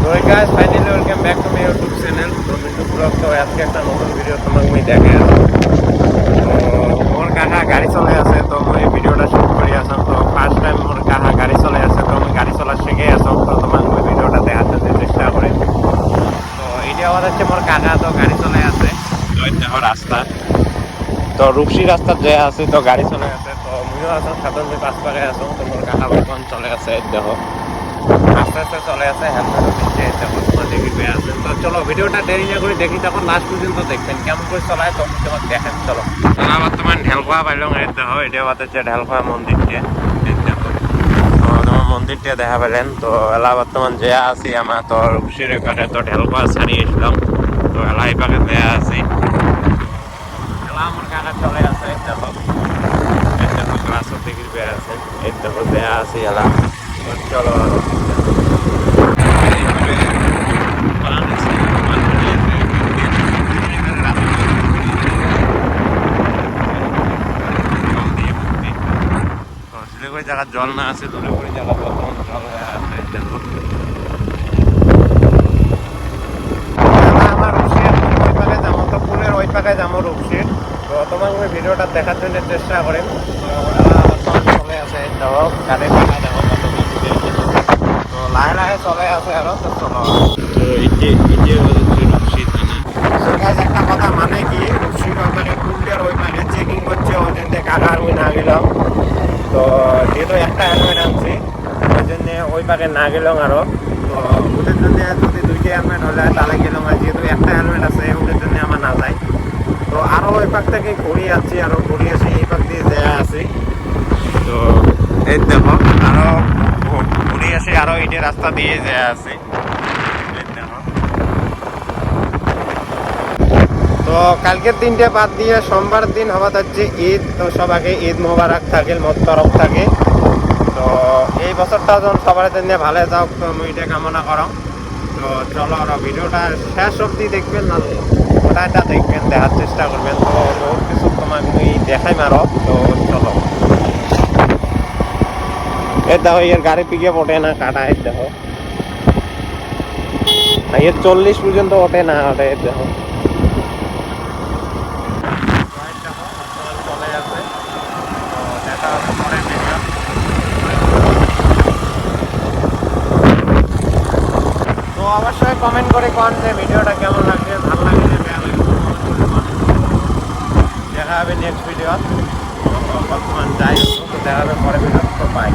তো guys finally welcome back to my YouTube channel তো Mintu blog. তো আজকে একটা নতুন ভিডিও তোমাকে আমি দেখাই তো মোর কাকা গাড়ি চলে আছে তো এই ভিডিওটা শুট করি আসাম তো ফার্স্ট টাইম মোর কাকা গাড়ি চলে আছে তো আমি গাড়ি চলা শিখে আসাম তো তোমাকে ওই ভিডিওটা দেখাতে চেষ্টা করি। তো এটা আবার হচ্ছে মোর কাকা তো গাড়ি চলে আছে তো দেখো রাস্তা তো রূপসী রাস্তা যে আছে তো গাড়ি চলে আছে তো ময়ও আসাম সাধারণত পাঁচ পাকে আসো তো মোর কাকা বর্তমান চলে আছে দেখো আস্তে আস্তে চলে আছে তো চলো ভিডিওটা দেরি না করে দেখি তখন লাস্ট পর্যন্ত দেখবেন কেমন করে চলায় তখন তোমাকে দেখেন। চলো বর্তমান ঢেলখোয়া পাইলাম দেখো এটা হচ্ছে ঢেলখোয়া মন্দিরটা দেখো তো তোমার মন্দিরটা দেখা পেলেন তো এলা বর্তমান যে আছি আমার তো রূপসীর পাখে তো ঢেলখোয়া ছাড়িয়ে এসলাম তো এলা এই পাখে দেয়া আছি এলা আমার কাকা চলে আছে দেখো দেখো ক্লাসও দেখি বেয়া আছে এই দেখো দেয়া আছি এলা চলো জায়গা জল না আছে দূরে করে জায়গা বর্তমান জল হয়ে আছে দেখো আমার রূপসীর ওই পাকে যাবো তো পুলের ওই পাকে যাবো রূপসীর তো তোমাকে ওই ভিডিওটা দেখার জন্য চেষ্টা করেন চলে আছে দেখো গাড়ি পাকা যাবো তো লাহে লাহে চলে আছে আরো তো চলো তো একটা কথা মানে কি রূপসীর ওখানে পুলের ওই পাকে চেকিং করছে ওই জন্য কাকা আমি না গেলাম তো যেহেতু একটা হেলমেট আনছি ওই জন্য ওই পাকে না গেলাম আরো তো ওদের জন্য যদি দুইটা হেলমেট হলে তাহলে গেলাম আর যেহেতু একটা হেলমেট আছে ওদের জন্য আমার না যায় তো আরো ওই পাক থেকে ঘুরিয়ে আসছি আরো ঘুরিয়ে আসি এই পাক দিয়ে দেয়া আছি তো এই দেখো আরো ঘুরিয়ে আসি আরো এইটা রাস্তা দিয়ে দেয়া আছে তো কালকের দিনটা বাদ দিয়ে সোমবার দিন হওয়া হচ্ছে ঈদ তো সবাইকে ঈদ মোবারক থাকে মত তরফ থাকে তো এই বছরটা যখন সবার জন্য ভালো যাও তো আমি এটা কামনা করো তো চলো আরো ভিডিওটা শেষ অবধি দেখবেন না ওটা দেখবেন দেখার চেষ্টা করবেন তো বহুত কিছু তোমাকে আমি দেখাই মারো তো চলো এর দেখো এর গাড়ি পিকে ওঠে না কাটা এর দেখো এর 40 পর্যন্ত ওঠে না ওঠে এর দেখো তো অবশ্যই কমেন্ট করে কোন যে ভিডিওটা কেমন লাগছে ভালো লাগে দেখা হবে নেক্সট ভিডিও বর্তমান যাই তো দেখা হবে পরে ভিডিও তো বাই।